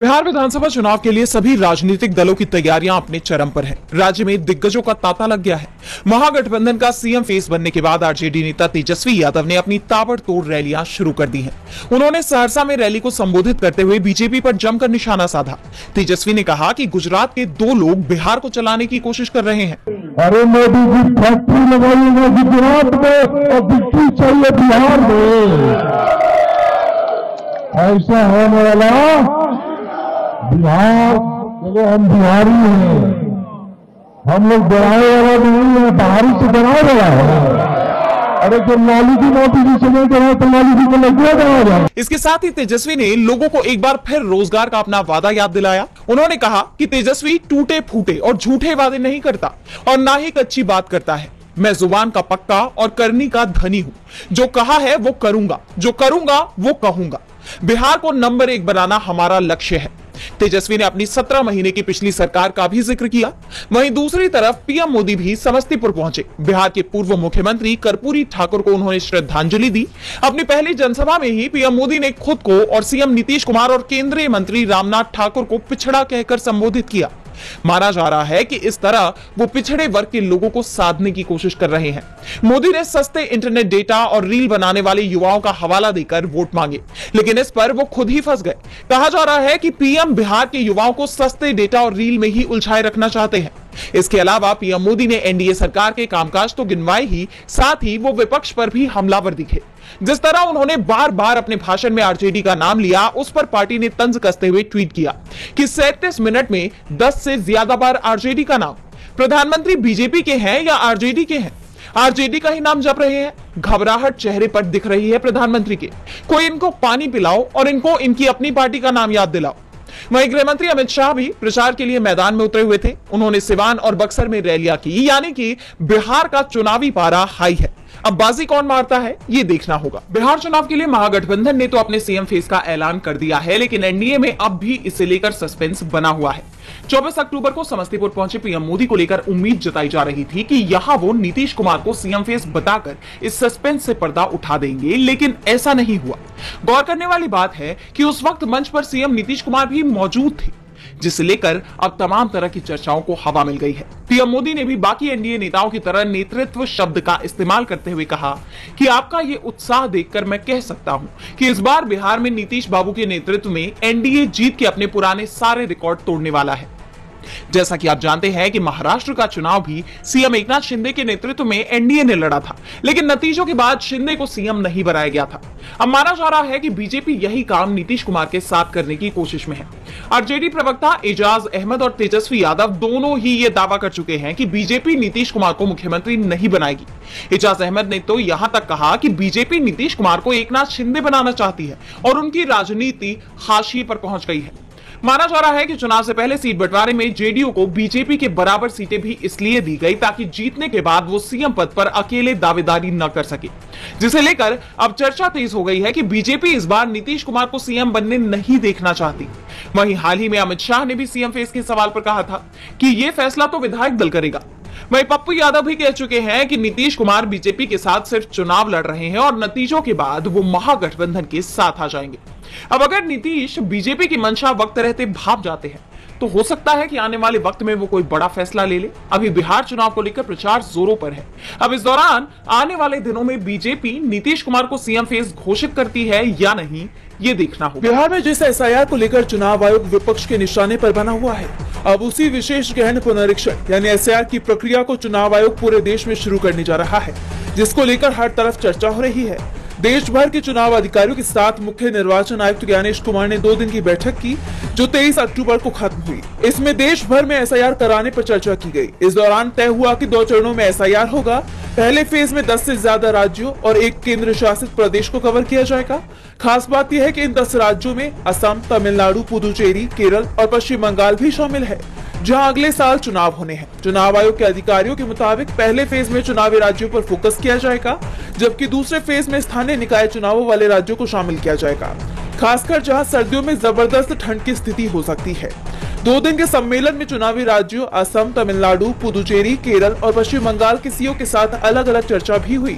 बिहार विधानसभा चुनाव के लिए सभी राजनीतिक दलों की तैयारियां अपने चरम पर हैं। राज्य में दिग्गजों का तांता लग गया है। महागठबंधन का सीएम फेस बनने के बाद आरजेडी नेता तेजस्वी यादव ने अपनी ताबड़तोड़ रैलियां शुरू कर दी हैं। उन्होंने सहरसा में रैली को संबोधित करते हुए बीजेपी पर जमकर निशाना साधा। तेजस्वी ने कहा कि गुजरात के 2 लोग बिहार को चलाने की कोशिश कर रहे हैं। अरे मोदी जी फैक्ट्री लगाइएगा गुजरात में और बिक्री चाहिए बिहार में, ऐसा होने वाला बिहार। देखो हम बिहारी हैं, हम लोग डराए वाला नहीं है, बाहरी से डराए वाला है। अरे जो लालू जी मोदी जी से नहीं डरा तो लालू जी को लगे डरा। इसके साथ ही तेजस्वी ने लोगों को एक बार फिर रोजगार का अपना वादा याद दिलाया। उन्होंने कहा कि तेजस्वी टूटे फूटे और झूठे वादे नहीं करता और ना ही कच्ची बात करता है। मैं जुबान का पक्का और करनी का धनी हूं। जो कहा है वो करूंगा, जो करूंगा वो कहूंगा। बिहार को नंबर 1 बनाना हमारा लक्ष्य है। तेजस्वी ने अपनी 17 महीने की पिछली सरकार का भी जिक्र किया। वहीं दूसरी तरफ पीएम मोदी भी समस्तीपुर पहुंचे। बिहार के पूर्व मुख्यमंत्री कर्पूरी ठाकुर को उन्होंने श्रद्धांजलि दी। अपनी पहली जनसभा में ही पीएम मोदी ने खुद को और सीएम नीतीश कुमार और केंद्रीय मंत्री रामनाथ ठाकुर को पिछड़ा कहकर संबोधित किया। माना जा रहा है कि इस तरह वो पिछड़े वर्ग के लोगों को साधने की कोशिश कर रहे हैं। मोदी ने सस्ते इंटरनेट डेटा और रील बनाने वाले युवाओं का हवाला देकर वोट मांगे, लेकिन इस पर वो खुद ही फंस गए। कहा जा रहा है कि पीएम बिहार के युवाओं को सस्ते डेटा और रील में ही उलझाए रखना चाहते हैं। इसके अलावा पीएम मोदी ने एनडीए सरकार के कामकाज तो गिनवाए ही, साथ ही वो विपक्ष पर भी हमलावर दिखे। जिस तरह उन्होंने बार बार अपने भाषण में आरजेडी का नाम लिया, उस पर पार्टी ने तंज कसते हुए ट्वीट किया कि 37 मिनट में 10 से ज्यादा बार आरजेडी का नाम। प्रधानमंत्री बीजेपी के हैं या आरजेडी के हैं? आरजेडी का ही नाम जप रहे हैं। घबराहट चेहरे पर दिख रही है प्रधानमंत्री के। कोई इनको पानी पिलाओ और इनको इनकी अपनी पार्टी का नाम याद दिलाओ। वहीं गृह मंत्री अमित शाह भी प्रचार के लिए मैदान में उतरे हुए थे। उन्होंने सिवान और बक्सर में रैलियां की, यानी कि बिहार का चुनावी पारा हाई है। अब बाजी कौन मारता है ये देखना होगा। बिहार चुनाव के लिए महागठबंधन ने तो अपने सीएम फेस का ऐलान कर दिया है, लेकिन एनडीए में अब भी इसे लेकर सस्पेंस बना हुआ है। 24 अक्टूबर को समस्तीपुर पहुंचे पीएम मोदी को लेकर उम्मीद जताई जा रही थी कि यहां वो नीतीश कुमार को सीएम फेस बताकर इस सस्पेंस से पर्दा उठा देंगे, लेकिन ऐसा नहीं हुआ। गौर करने वाली बात है कि उस वक्त मंच पर सीएम नीतीश कुमार भी मौजूद थे, जिसे लेकर अब तमाम तरह की चर्चाओं को हवा मिल गई है। पीएम मोदी ने भी बाकी एनडीए नेताओं की तरह नेतृत्व शब्द का इस्तेमाल करते हुए कहा कि आपका ये उत्साह देखकर मैं कह सकता हूं कि इस बार बिहार में नीतीश बाबू के नेतृत्व में एनडीए जीत के अपने पुराने सारे रिकॉर्ड तोड़ने वाला है। जैसा कि आप जानते हैं कि महाराष्ट्र का चुनाव भी सीएम एकनाथ शिंदे के नेतृत्व में एनडीए ने लड़ा था, लेकिन नतीजों के बाद शिंदे को सीएम नहीं बनाया गया था। अब माना जा रहा है कि बीजेपी यही काम नीतीश कुमार के साथ करने की कोशिश में है। आरजेडी प्रवक्ता एजाज अहमद और तेजस्वी यादव दोनों ही ये दावा कर चुके हैं कि बीजेपी नीतीश कुमार को मुख्यमंत्री नहीं बनाएगी। एजाज अहमद ने तो यहां तक कहा कि बीजेपी नीतीश कुमार को एकनाथ शिंदे बनाना चाहती है और उनकी राजनीति हाशिए पर पहुंच गई है। माना जा रहा है कि चुनाव से पहले सीट बंटवारे में जेडीयू को बीजेपी के बराबर सीटें भी इसलिए दी गई ताकि जीतने के बाद वो सीएम पद पर अकेले दावेदारी न कर सके, जिसे लेकर अब चर्चा तेज हो गई है कि बीजेपी इस बार नीतीश कुमार को सीएम बनने नहीं देखना चाहती। वहीं हाल ही में अमित शाह ने भी सीएम फेस के सवाल पर कहा था कि यह फैसला तो विधायक दल करेगा। वहीं पप्पू यादव भी कह चुके हैं कि नीतीश कुमार बीजेपी के साथ सिर्फ चुनाव लड़ रहे हैं और नतीजों के बाद वो महागठबंधन के साथ आ जाएंगे। अब अगर नीतीश बीजेपी की मंशा वक्त रहते भाप जाते हैं तो हो सकता है कि आने वाले वक्त में वो कोई बड़ा फैसला ले ले। अभी बिहार चुनाव को लेकर प्रचार जोरों पर है। अब इस दौरान आने वाले दिनों में बीजेपी नीतीश कुमार को सीएम फेस घोषित करती है या नहीं, ये देखना होगा। बिहार में जिस एसआईआर को लेकर चुनाव आयोग विपक्ष के निशाने पर बना हुआ है, अब उसी विशेष गहन पुनरीक्षण यानी एसआईआर की प्रक्रिया को चुनाव आयोग पूरे देश में शुरू करने जा रहा है, जिसको लेकर हर तरफ चर्चा हो रही है। देश भर के चुनाव अधिकारियों के साथ मुख्य निर्वाचन आयुक्त ज्ञानेश कुमार ने 2 दिन की बैठक की, जो 23 अक्टूबर को खत्म हुई। इसमें देश भर में एसआईआर कराने पर चर्चा की गई। इस दौरान तय हुआ कि 2 चरणों में एसआईआर होगा। पहले फेज में 10 से ज्यादा राज्यों और 1 केंद्र शासित प्रदेश को कवर किया जाएगा। खास बात यह है कि इन 10 राज्यों में असम, तमिलनाडु, पुदुचेरी, केरल और पश्चिम बंगाल भी शामिल है, जहां अगले साल चुनाव होने हैं। चुनाव आयोग के अधिकारियों के मुताबिक पहले फेज में चुनावी राज्यों पर फोकस किया जाएगा, जबकि दूसरे फेज में स्थानीय निकाय चुनावों वाले राज्यों को शामिल किया जाएगा, खासकर जहां सर्दियों में जबरदस्त ठंड की स्थिति हो सकती है। 2 दिन के सम्मेलन में चुनावी राज्यों असम, तमिलनाडु, पुदुचेरी, केरल और पश्चिम बंगाल के सीओ के साथ अलग अलग चर्चा भी हुई।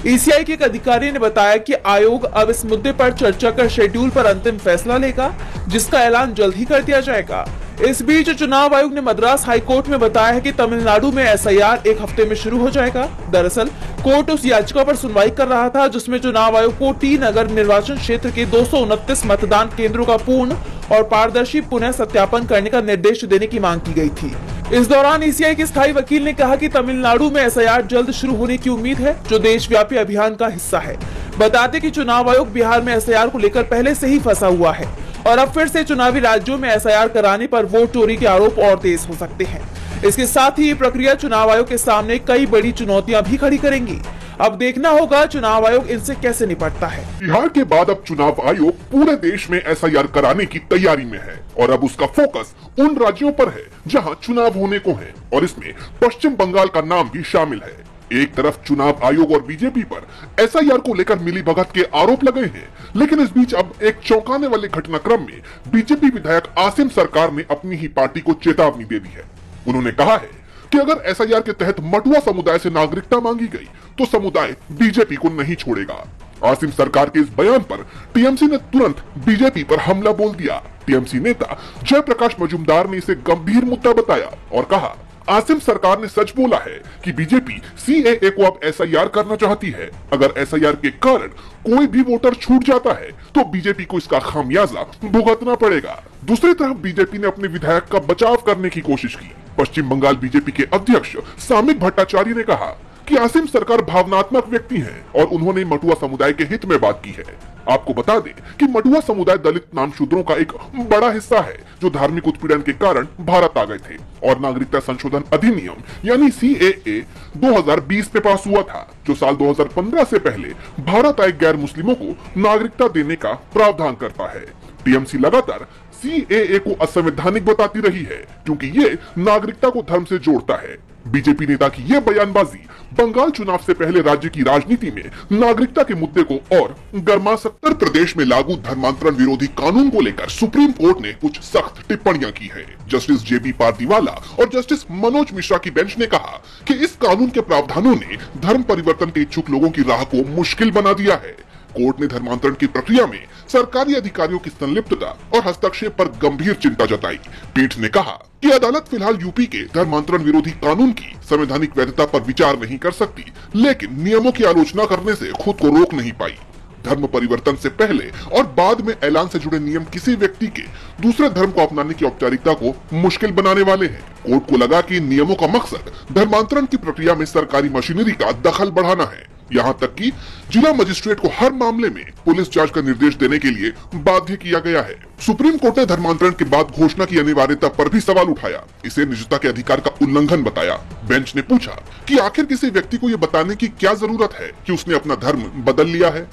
ईसीआई के एक अधिकारी ने बताया कि आयोग अब इस मुद्दे पर चर्चा कर शेड्यूल पर अंतिम फैसला लेगा, जिसका ऐलान जल्द ही कर दिया जाएगा। इस बीच चुनाव आयोग ने मद्रास हाई कोर्ट में बताया है कि तमिलनाडु में एसआईआर एक हफ्ते में शुरू हो जाएगा। दरअसल कोर्ट उस याचिका पर सुनवाई कर रहा था जिसमें चुनाव आयोग को टी नगर निर्वाचन क्षेत्र के 229 मतदान केंद्रों का पूर्ण और पारदर्शी पुनः सत्यापन करने का निर्देश देने की मांग की गई थी। इस दौरान ईसीआई के स्थायी वकील ने कहा कि तमिलनाडु में एसआईआर जल्द शुरू होने की उम्मीद है, जो देशव्यापी अभियान का हिस्सा है। बता दें कि चुनाव आयोग बिहार में एसआईआर को लेकर पहले से ही फंसा हुआ है और अब फिर से चुनावी राज्यों में एसआईआर कराने पर वोट चोरी के आरोप और तेज हो सकते हैं। इसके साथ ही ये प्रक्रिया चुनाव आयोग के सामने कई बड़ी चुनौतियां भी खड़ी करेंगी। अब देखना होगा चुनाव आयोग इनसे कैसे निपटता है। बिहार के बाद अब चुनाव आयोग पूरे देश में एसआईआर कराने की तैयारी में है और अब उसका फोकस उन राज्यों पर है जहां चुनाव होने को है और इसमें पश्चिम बंगाल का नाम भी शामिल है। एक तरफ चुनाव आयोग और बीजेपी पर एसआईआर को लेकर मिलीभगत के आरोप लगे हैं, लेकिन इस बीच अब एक चौंकाने वाले घटनाक्रम में बीजेपी विधायक आसिम सरकार ने अपनी ही पार्टी को चेतावनी दे दी है। उन्होंने कहा है कि अगर एसआईआर के तहत मटुआ समुदाय से नागरिकता मांगी गई तो समुदाय बीजेपी को नहीं छोड़ेगा। आसिम सरकार के इस बयान पर टीएमसी ने तुरंत बीजेपी पर हमला बोल दिया। टीएमसी नेता जयप्रकाश मजूमदार ने इसे गंभीर मुद्दा बताया और कहा, आसिम सरकार ने सच बोला है कि बीजेपी सीएए को अब एसआईआर करना चाहती है। अगर एसआईआर के कारण कोई भी वोटर छूट जाता है तो बीजेपी को इसका खामियाजा भुगतना पड़ेगा। दूसरी तरफ बीजेपी ने अपने विधायक का बचाव करने की कोशिश की। पश्चिम बंगाल बीजेपी के अध्यक्ष सामिक भट्टाचार्य ने कहा कि आसिम सरकार भावनात्मक व्यक्ति हैं और उन्होंने मटुआ समुदाय के हित में बात की है। आपको बता दें कि मटुआ समुदाय दलित नामशूद्रों का एक बड़ा हिस्सा है जो धार्मिक उत्पीड़न के कारण भारत आ गए थे और नागरिकता संशोधन अधिनियम यानी सीएए 2020 में पास हुआ था, जो साल 2015 से पहले भारत आए गैर मुस्लिमों को नागरिकता देने का प्रावधान करता है। टीएमसी लगातार सीएए को असंवैधानिक बताती रही है क्योंकि ये नागरिकता को धर्म से जोड़ता है। बीजेपी नेता की यह बयानबाजी बंगाल चुनाव से पहले राज्य की राजनीति में नागरिकता के मुद्दे को और गर्मा। उत्तर प्रदेश में लागू धर्मांतरण विरोधी कानून को लेकर सुप्रीम कोर्ट ने कुछ सख्त टिप्पणियां की है। जस्टिस जेबी पारदीवाला और जस्टिस मनोज मिश्रा की बेंच ने कहा कि इस कानून के प्रावधानों ने धर्म परिवर्तन के इच्छुक लोगों की राह को मुश्किल बना दिया है। कोर्ट ने धर्मांतरण की प्रक्रिया में सरकारी अधिकारियों की संलिप्तता और हस्तक्षेप पर गंभीर चिंता जताई। पीठ ने कहा कि अदालत फिलहाल यूपी के धर्मांतरण विरोधी कानून की संवैधानिक वैधता पर विचार नहीं कर सकती, लेकिन नियमों की आलोचना करने से खुद को रोक नहीं पाई। धर्म परिवर्तन से पहले और बाद में ऐलान से जुड़े नियम किसी व्यक्ति के दूसरे धर्म को अपनाने की औपचारिकता को मुश्किल बनाने वाले हैं। कोर्ट को लगा कि नियमों का मकसद धर्मांतरण की प्रक्रिया में सरकारी मशीनरी का दखल बढ़ाना है। यहाँ तक कि जिला मजिस्ट्रेट को हर मामले में पुलिस जांच का निर्देश देने के लिए बाध्य किया गया है। सुप्रीम कोर्ट ने धर्मांतरण के बाद घोषणा की अनिवार्यता पर भी सवाल उठाया। इसे निजता के अधिकार का उल्लंघन बताया। बेंच ने पूछा कि आखिर किसी व्यक्ति को ये बताने की क्या जरूरत है कि उसने अपना धर्म बदल लिया है।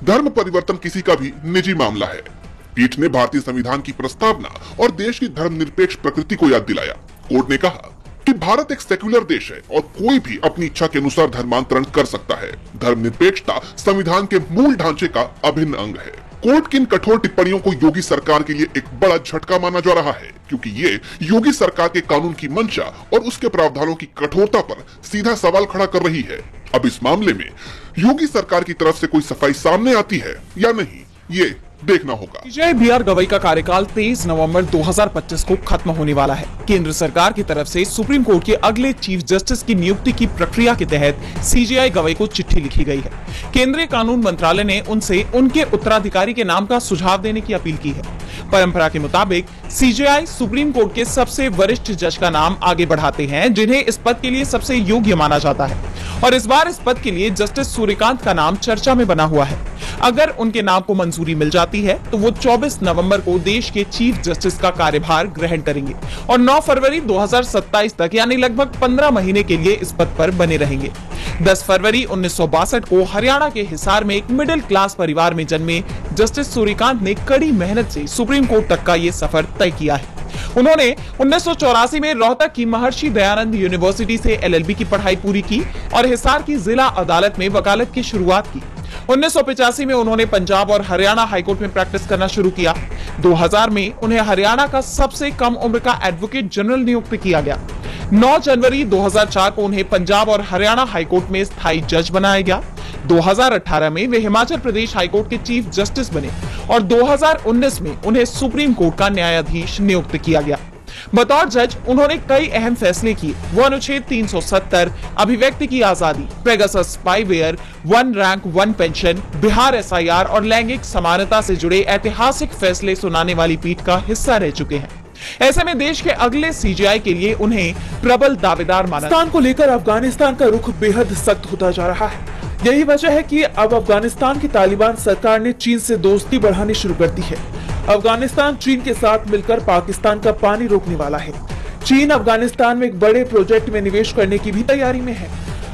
धर्म परिवर्तन किसी का भी निजी मामला है। पीठ ने भारतीय संविधान की प्रस्तावना और देश की धर्मनिरपेक्ष प्रकृति को याद दिलाया। कोर्ट ने कहा कि भारत एक सेक्युलर देश है और कोई भी अपनी इच्छा के अनुसार धर्मांतरण कर सकता है। धर्मनिरपेक्षता संविधान के मूल ढांचे का अभिन्न अंग है। कोर्ट की इन कठोर टिप्पणियों को योगी सरकार के लिए एक बड़ा झटका माना जा रहा है, क्योंकि ये योगी सरकार के कानून की मंशा और उसके प्रावधानों की कठोरता पर सीधा सवाल खड़ा कर रही है। अब इस मामले में योगी सरकार की तरफ से कोई सफाई सामने आती है या नहीं, ये देखना होगा। सीजेआई बीआर गवई का कार्यकाल 23 नवंबर 2025 को खत्म होने वाला है। केंद्र सरकार की तरफ से सुप्रीम कोर्ट के अगले चीफ जस्टिस की नियुक्ति की प्रक्रिया के तहत सीजेआई गवई को चिट्ठी लिखी गई है। केंद्रीय कानून मंत्रालय ने उनसे उनके उत्तराधिकारी के नाम का सुझाव देने की अपील की है। परंपरा के मुताबिक सीजेआई सुप्रीम कोर्ट के सबसे वरिष्ठ जज का नाम आगे बढ़ाते हैं, जिन्हें इस पद के लिए सबसे योग्य माना जाता है, और इस बार इस पद के लिए जस्टिस सूर्यकांत का नाम चर्चा में बना हुआ है। अगर उनके नाम को मंजूरी मिल जाती है तो वो 24 नवंबर को देश के चीफ जस्टिस का कार्यभार ग्रहण करेंगे और 9 फरवरी 2027 तक यानी लगभग 15 महीने के लिए इस पद पर बने रहेंगे। 10 फरवरी 1962 को हरियाणा के हिसार में एक मिडिल क्लास परिवार में जन्मे जस्टिस सूर्यकांत ने कड़ी मेहनत से सुप्रीम कोर्ट तक का ये सफर तय किया है। उन्होंने 1984 में रोहतक की महर्षि दयानंद यूनिवर्सिटी से एलएलबी की पढ़ाई पूरी की और हिसार की जिला अदालत में वकालत की शुरुआत की। 1985 में उन्होंने पंजाब और हरियाणा हाईकोर्ट में प्रैक्टिस करना शुरू किया। 2000 में उन्हें हरियाणा का सबसे कम उम्र का एडवोकेट जनरल नियुक्त किया गया। 9 जनवरी 2004 को उन्हें पंजाब और हरियाणा हाईकोर्ट में स्थायी जज बनाया गया। 2018 में वे हिमाचल प्रदेश हाईकोर्ट के चीफ जस्टिस बने और 2019 में उन्हें सुप्रीम कोर्ट का न्यायाधीश नियुक्त किया गया। बतौर जज उन्होंने कई अहम फैसले किए। वो अनुच्छेद 370, अभिव्यक्ति की आजादी, Pegasus spyware, one rank one pension, Bihar SIR और लैंगिक समानता से जुड़े ऐतिहासिक फैसले सुनाने वाली पीठ का हिस्सा रह चुके हैं। ऐसे में देश के अगले CJI के लिए उन्हें प्रबल दावेदार माना। पाकिस्तान को लेकर अफगानिस्तान का रुख बेहद सख्त होता जा रहा है। यही वजह है कि अब अफगानिस्तान की तालिबान सरकार ने चीन से दोस्ती बढ़ानी शुरू कर दी है। अफगानिस्तान चीन के साथ मिलकर पाकिस्तान का पानी रोकने वाला है। चीन अफगानिस्तान में एक बड़े प्रोजेक्ट में निवेश करने की भी तैयारी में है।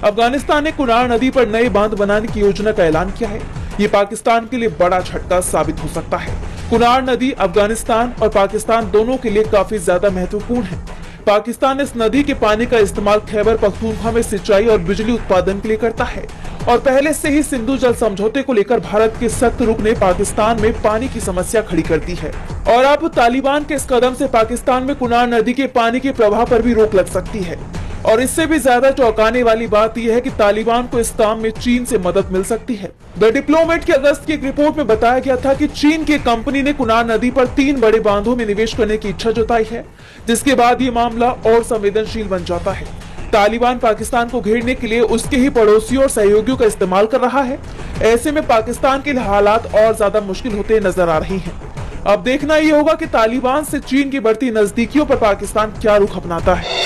अफगानिस्तान ने कुनार नदी पर नए बांध बनाने की योजना का ऐलान किया है। ये पाकिस्तान के लिए बड़ा झटका साबित हो सकता है। कुनार नदी अफगानिस्तान और पाकिस्तान दोनों के लिए काफी ज्यादा महत्वपूर्ण है। पाकिस्तान इस नदी के पानी का इस्तेमाल खैबर पख्तूनख्वा में सिंचाई और बिजली उत्पादन के लिए करता है और पहले से ही सिंधु जल समझौते को लेकर भारत के सख्त रुख ने पाकिस्तान में पानी की समस्या खड़ी कर दी है। और अब तालिबान के इस कदम से पाकिस्तान में कुनार नदी के पानी के प्रवाह पर भी रोक लग सकती है। और इससे भी ज्यादा चौंकाने वाली बात यह है कि तालिबान को इस काम में चीन से मदद मिल सकती है। द डिप्लोमेट की अगस्त की एक रिपोर्ट में बताया गया था कि चीन की कंपनी ने कुनार नदी पर 3 बड़े बांधों में निवेश करने की इच्छा जताई है, जिसके बाद ये मामला और संवेदनशील बन जाता है। तालिबान पाकिस्तान को घेरने के लिए उसके ही पड़ोसियों और सहयोगियों का इस्तेमाल कर रहा है। ऐसे में पाकिस्तान के लिए हालात और ज्यादा मुश्किल होते नजर आ रही हैं। अब देखना ये होगा कि तालिबान से चीन की बढ़ती नजदीकियों पर पाकिस्तान क्या रुख अपनाता है।